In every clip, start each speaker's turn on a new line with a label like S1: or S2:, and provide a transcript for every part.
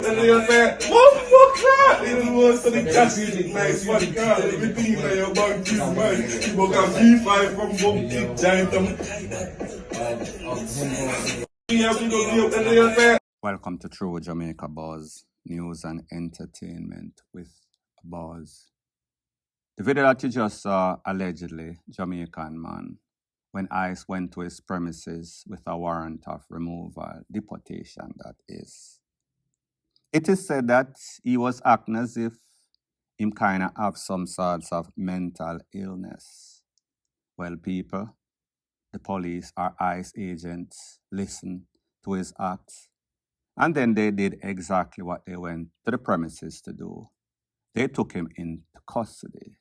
S1: And they say, one more car! They don't want to the classic, nice one car. Everything that you're about to man. You got B5 from Bumpy Giant.
S2: Welcome to True Jamaica Buzz, news and entertainment with Buzz. The video that you just saw, allegedly, Jamaican man, when ICE went to his premises with a warrant of removal, deportation that is. It is said that he was acting as if him kind of have some sorts of mental illness. Well, people, the police or ICE agents listened to his acts, and then they did exactly what they went to the premises to do. They took him into custody.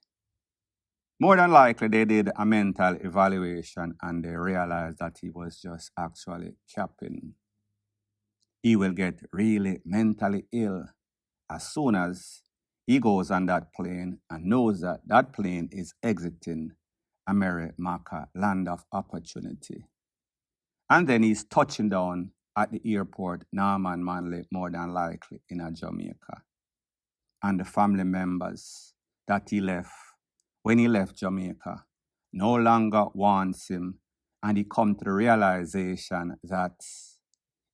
S2: More than likely, they did a mental evaluation and they realized that he was just actually capping. He will get really mentally ill as soon as he goes on that plane and knows that that plane is exiting America, land of opportunity. And then he's touching down at the airport, Norman Manley, more than likely in Jamaica. And the family members that he left, when he left Jamaica, no longer wants him, and he come to the realization that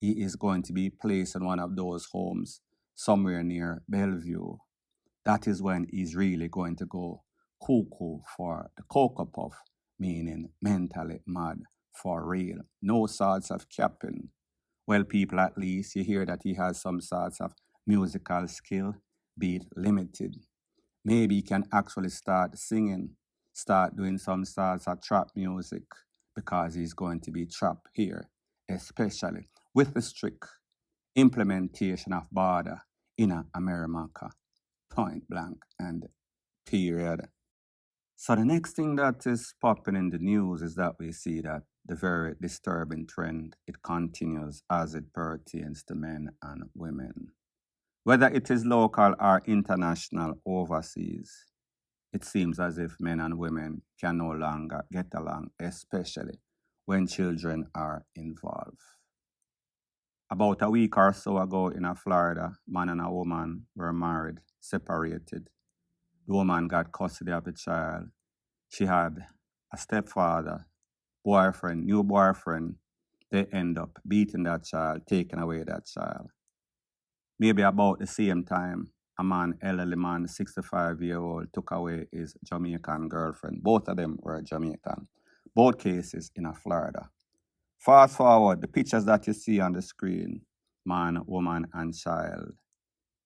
S2: he is going to be placed in one of those homes somewhere near Bellevue. That is when he's really going to go cuckoo for the cocoa puff, meaning mentally mad for real. No sorts of capping. Well, people, at least you hear that he has some sorts of musical skill, be it limited. Maybe he can actually start singing, start doing some sorts of trap music, because he's going to be trapped here, especially with the strict implementation of border in America, point blank and period. So the next thing that is popping in the news is that we see that the very disturbing trend, it continues as it pertains to men and women. Whether it is local or international, overseas, it seems as if men and women can no longer get along, especially when children are involved. About a week or so ago in Florida, man and a woman were married, separated. The woman got custody of the child. She had a stepfather, boyfriend, new boyfriend. They end up beating that child, taking away that child. Maybe about the same time, a man, elderly man, 65-year-old, took away his Jamaican girlfriend. Both of them were Jamaican. Both cases in Florida. Fast forward, the pictures that you see on the screen, man, woman, and child.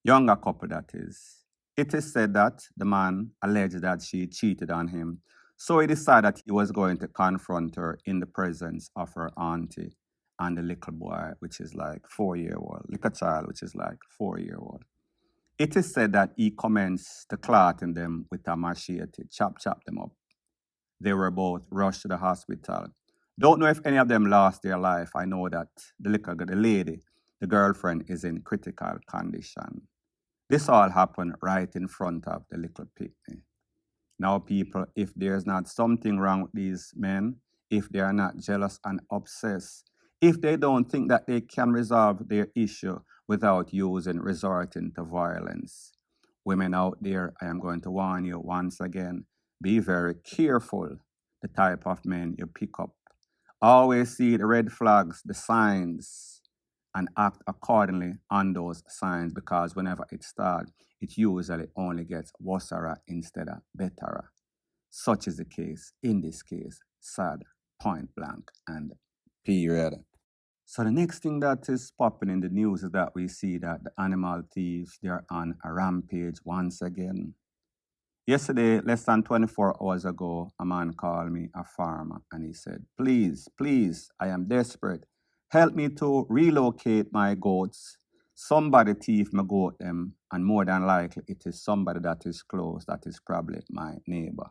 S2: Younger couple, that is. It is said that the man alleged that she cheated on him, so he decided he was going to confront her in the presence of her auntie and the little boy, which is like 4-year-old, little child, which is like 4-year-old. It is said that he commenced to clotting them with a machete, chop them up. They were both rushed to the hospital. Don't know if any of them lost their life. I know that the lady, the girlfriend, is in critical condition. This all happened right in front of the little picnic. Now, people, if there's not something wrong with these men, if they are not jealous and obsessed, if they don't think that they can resolve their issue without resorting to violence, women out there, I am going to warn you once again, be very careful the type of men you pick up. Always see the red flags, the signs, and act accordingly on those signs, because whenever it starts, it usually only gets worse instead of better. Such is the case in this case, sad, point blank, and period. So the next thing that is popping in the news is that we see that the animal thieves, they're on a rampage once again. Yesterday, less than 24 hours ago, a man called me, a farmer, and he said, please, I am desperate. Help me to relocate my goats. Somebody thief my goat them, and more than likely it is somebody that is close, that is probably my neighbor.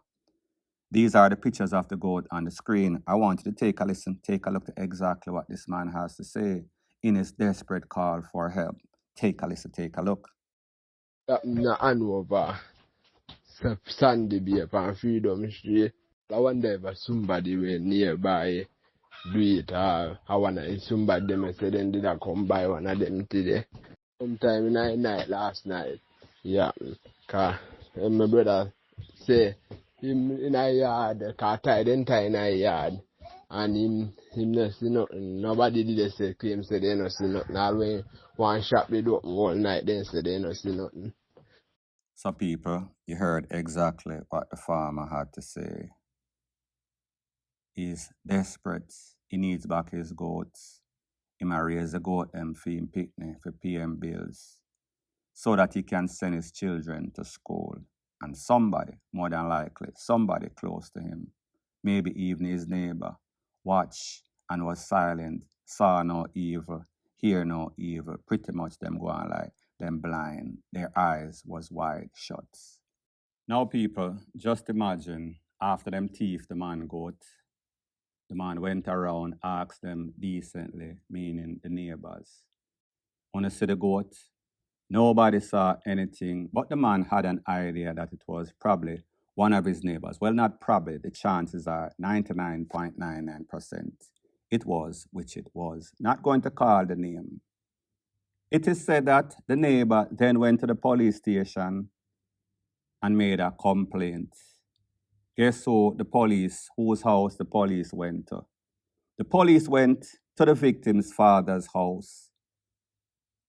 S2: These are the pictures of the goat on the screen. I want you to take a listen, take a look at exactly what this man has to say in his desperate call for help. Take a listen, take a look.
S3: Sandy be upon Freedom Street. I wonder if somebody were nearby do it. I want to somebody them say then did I come by one of them today. Sometime in the night last night, yeah, cause my brother say him in a yard, cause tie them tie in a yard, and him no see nothing. Nobody did say claim say they no see nothing. All when one shop they do open all night, then say they no see nothing.
S2: So people, you heard exactly what the farmer had to say. He's desperate. He needs back his goats. He might raise the goat them for him picnic for PM bills, so that he can send his children to school. And somebody, more than likely, somebody close to him, maybe even his neighbor, watched and was silent, saw no evil, hear no evil. Pretty much them going like them blind. Their eyes was wide shut. Now people, just imagine after them thief the man goat, the man went around, asked them decently, meaning the neighbors, wanna see the goat? Nobody saw anything, but the man had an idea that it was probably one of his neighbors. Well, not probably, the chances are 99.99%. It was, which it was. Not going to call the name. It is said that the neighbor then went to the police station and made a complaint. Guess who whose house the police went to? The police went to the victim's father's house.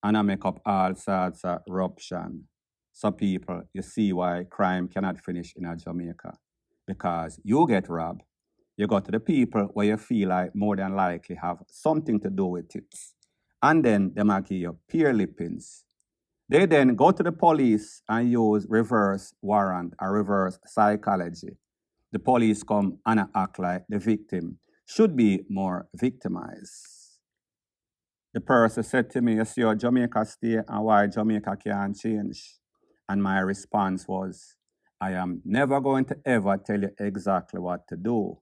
S2: And I make up all sorts of eruption. So people, you see why crime cannot finish in Jamaica. Because you get robbed, you go to the people where you feel like more than likely have something to do with it. And then they might give you peer lippings. They then go to the police and use reverse warrant or reverse psychology. The police come and act like the victim should be more victimized. The person said to me, you see how Jamaica stay and why Jamaica can't change. And my response was, I am never going to ever tell you exactly what to do.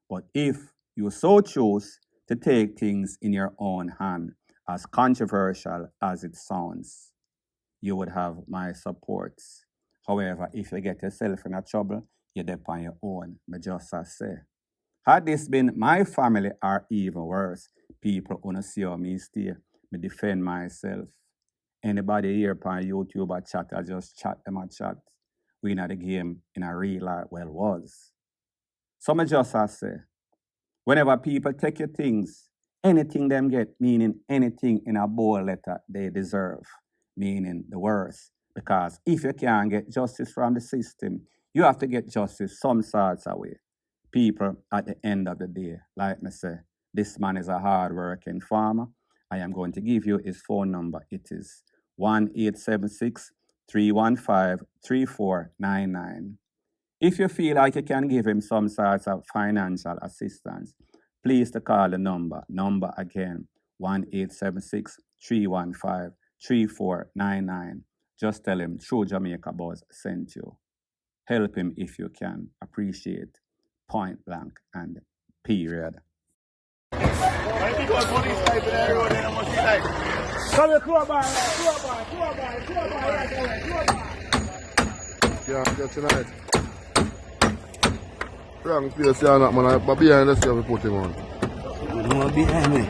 S2: But if you so choose to take things in your own hand, as controversial as it sounds, you would have my support. However, if you get yourself in a trouble, you're there on your own. But just as say, had this been my family or even worse, people wanna see how me stay, me defend myself. Anybody here on YouTube or chat, I just chat them a chat. We know the game in a real life, well was. So me just as say, whenever people take your things, anything them get, meaning anything in a bold letter they deserve, meaning the worst. Because if you can't get justice from the system, you have to get justice some sorts of way. People, at the end of the day, like me say, this man is a hard-working farmer. I am going to give you his phone number. It is 1-876-315-3499. If you feel like you can give him some sorts of financial assistance, please to call the number. Number again, 1-876-315-3499. Just tell him True Jamaica Buzz sent you. Help him if you can. Appreciate. Point blank and period.
S1: Yeah, get tonight. Wrong place, yeah, not man. But behind us, we put him on.
S4: No, behind me.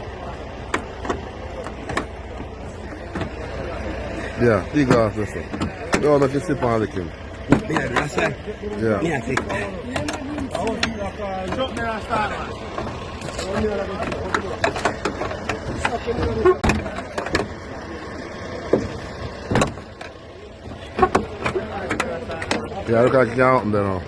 S1: Yeah, big glass, this one. You want to sip and lick him.
S4: Yeah, that's right.
S1: Yeah.
S4: Me, I take that.
S1: Yeah, look like you can't open there now.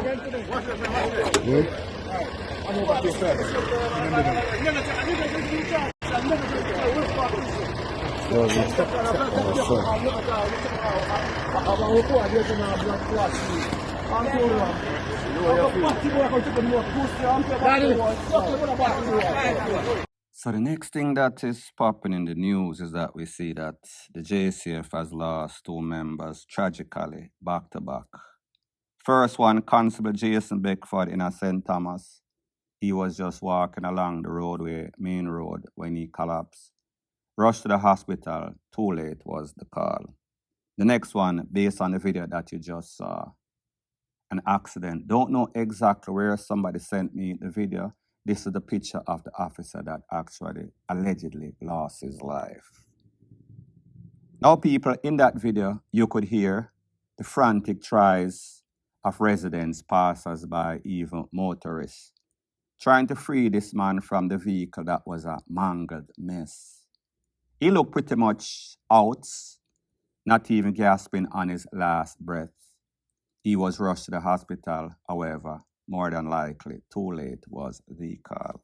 S2: So the next thing that is popping in the news is that we see that the JCF has lost 2 members tragically, back to back. First one, Constable Jason Beckford in a St. Thomas. He was just walking along the roadway, main road, when he collapsed. Rushed to the hospital, too late was the call. The next one, based on the video that you just saw, an accident. Don't know exactly where somebody sent me the video. This is the picture of the officer that actually allegedly lost his life. Now, people, in that video, you could hear the frantic cries of residents, passers-by, even motorists, trying to free this man from the vehicle that was a mangled mess. He looked pretty much out, not even gasping on his last breath. He was rushed to the hospital, however, more than likely, too late was the call.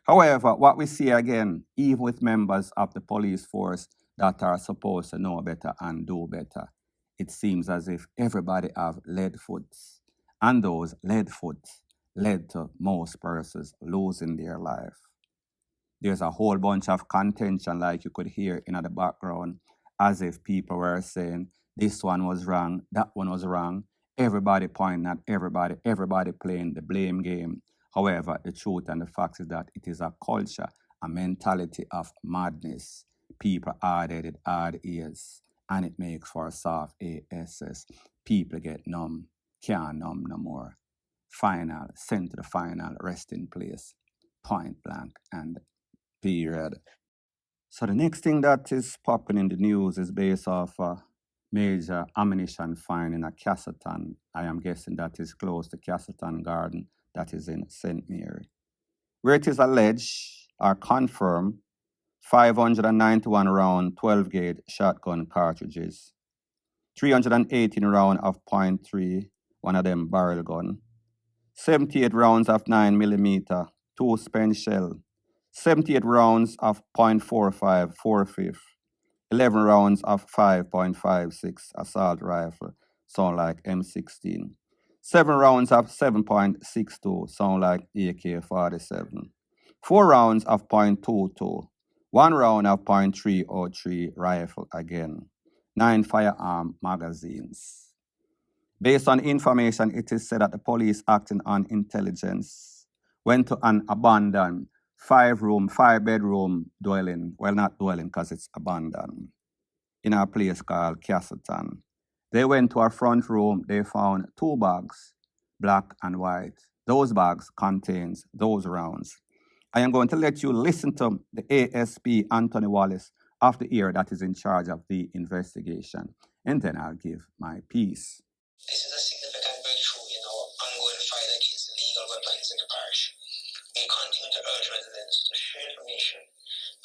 S2: However, what we see again, even with members of the police force that are supposed to know better and do better, it seems as if everybody have lead foot, and those lead foot led to most persons losing their life. There's a whole bunch of contention, like you could hear in the background, as if people were saying this one was wrong, that one was wrong, everybody pointing at everybody, everybody playing the blame game. However, the truth and the fact is that it is a culture, a mentality of madness. People hard-headed, hard ears, and it makes for a soft ASS. People get numb, can't numb no more. Final, sent to the final resting place, point blank, and period. So the next thing that is popping in the news is based off a major ammunition find in a Castleton. I am guessing that is close to Castleton Garden, that is in St. Mary, where it is alleged or confirmed 591 round 12 gauge shotgun cartridges, 318 round of .3, one of them barrel gun, 78 rounds of 9mm, 2 spent shell, 78 rounds of .45 4/5, 11 rounds of 5.56 assault rifle, sound like M16, 7 rounds of 7.62, sound like AK-47, 4 rounds of .22, 1 round of .303 rifle again, 9 firearm magazines. Based on information, it is said that the police acting on intelligence went to an abandoned 5-bedroom dwelling. Well, not dwelling because it's abandoned, in a place called Castleton. They went to our front room. They found 2 bags, black and white. Those bags contains those rounds. I am going to let you listen to the ASP Anthony Wallace of the ear that is in charge of the investigation, and then I'll give my piece.
S5: This is a significant breakthrough in our ongoing fight against illegal weapons in the parish. We continue to urge residents to share information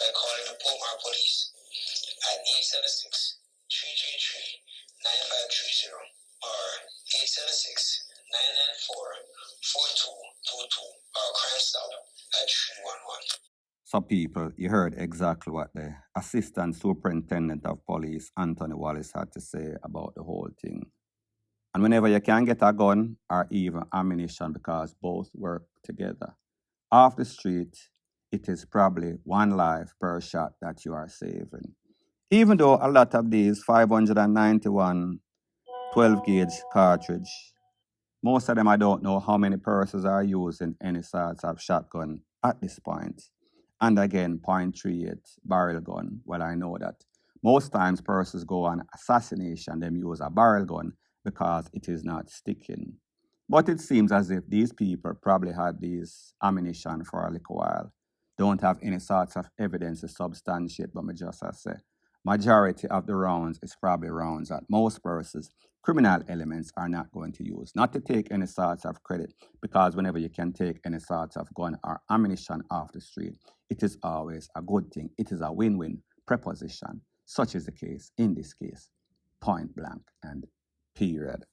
S5: by calling the Portmore Police at 876-333-9530 or 876-994-4222 or Crime Stop at 311.
S2: So people, you heard exactly what the Assistant Superintendent of Police, Anthony Wallace, had to say about the whole thing. And whenever you can get a gun or even ammunition, because both work together, off the street, it is probably 1 life per shot that you are saving. Even though a lot of these 591 12-gauge cartridge, most of them I don't know how many persons are using any sorts of shotgun at this point. And again, .38 barrel gun. Well, I know that most times persons go on assassination, them use a barrel gun because it is not sticking. But it seems as if these people probably had these ammunition for a little while. Don't have any sorts of evidence to substantiate, but me just as say, majority of the rounds is probably rounds that most persons, criminal elements, are not going to use. Not to take any sorts of credit, because whenever you can take any sorts of gun or ammunition off the street, it is always a good thing. It is a win-win proposition. Such is the case in this case. Point blank and period.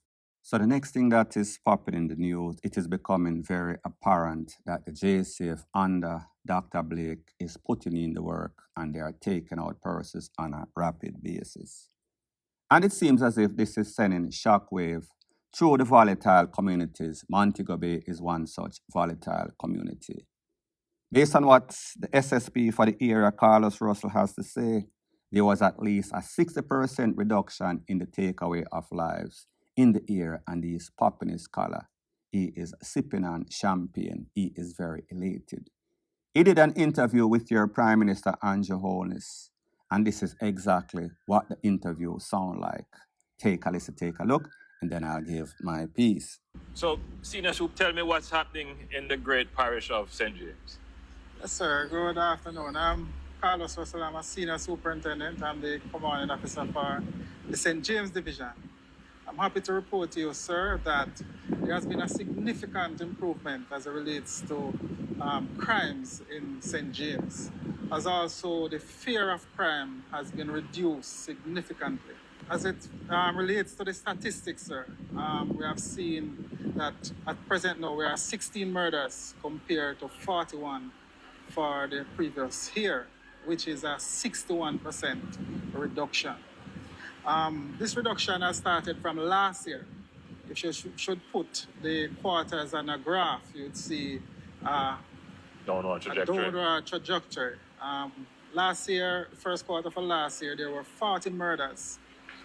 S2: So the next thing that is popping in the news, it is becoming very apparent that the JCF under Dr. Blake is putting in the work and they are taking out persons on a rapid basis. And it seems as if this is sending shockwave through the volatile communities. Montego Bay is one such volatile community. Based on what the SSP for the area, Carlos Russell, has to say, there was at least a 60% reduction in the takeaway of lives in the air, and he is popping his collar. He is sipping on champagne. He is very elated. He did an interview with your Prime Minister, Andrew Holness, and this is exactly what the interview sound like. Take a listen, take a look, and then I'll give my piece.
S6: So, Senior Soup, tell me what's happening in the great parish of St. James.
S7: Yes, sir. Good afternoon. Carlos Russell. I'm a senior superintendent. I'm the commanding officer for the St. James Division. I'm happy to report to you, sir, that there has been a significant improvement as it relates to crimes in St. James, as also the fear of crime has been reduced significantly. As it relates to the statistics, sir, we have seen that at present now we are 16 murders compared to 41 for the previous year, which is a 61% reduction. This reduction has started from last year. If you should put the quarters on a graph, you'd see
S6: Downward
S7: a
S6: trajectory.
S7: downward trajectory. Last year, first quarter for last year, there were 40 murders.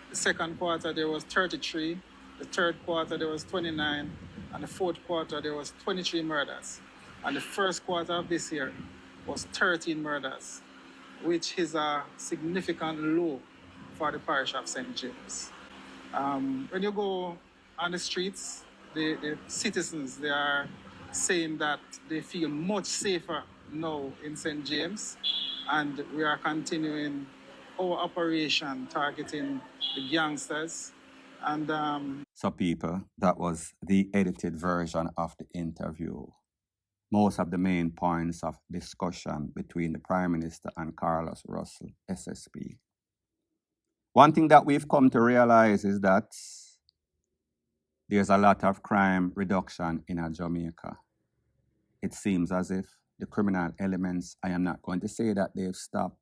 S7: The second quarter, there was 33. The third quarter, there was 29. And the fourth quarter, there was 23 murders. And the first quarter of this year was 13 murders, which is a significant low for the parish of St. James. When you go on the streets, the citizens, they are saying that they feel much safer now in St. James, and we are continuing our operation targeting the gangsters. And
S2: So, people, that was the edited version of the interview. Most of the main points of discussion between the Prime Minister and Carlos Russell, SSP. One thing that we've come to realize is that there's a lot of crime reduction in Jamaica. It seems as if the criminal elements, I am not going to say that they've stopped,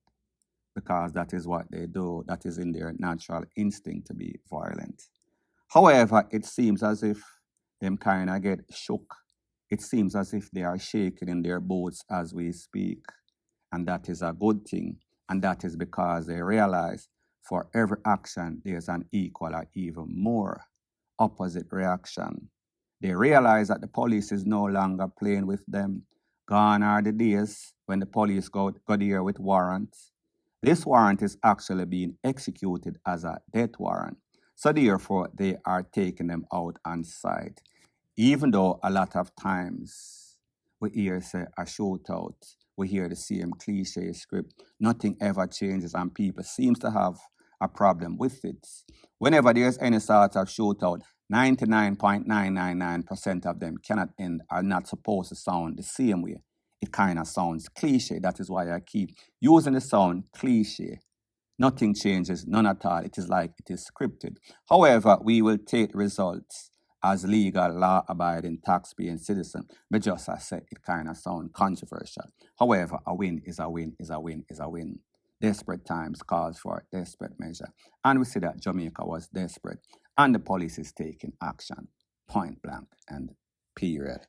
S2: because that is what they do. That is in their natural instinct to be violent. However, it seems as if them kind of get shook. It seems as if they are shaking in their boots as we speak. And that is a good thing. And that is because they realize for every action, there's an equal or even more opposite reaction. They realize that the police is no longer playing with them. Gone are the days when the police go there with warrants. This warrant is actually being executed as a death warrant. So therefore, they are taking them out on sight. Even though a lot of times we hear say a shootout, we hear the same cliche script, nothing ever changes and people seems to have a problem with it. Whenever there's any sort of shootout, 99.999% of them cannot end, are not supposed to sound the same way. It kind of sounds cliche. That is why I keep using the sound cliche. Nothing changes, none at all. It is like it is scripted. However, we will take results as legal, law-abiding, tax-paying citizen. But just as I said, it kind of sounds controversial. However, a win is a win is a win is a win. Desperate times calls for desperate measure. And we see that Jamaica was desperate. And the police is taking action. Point blank and period.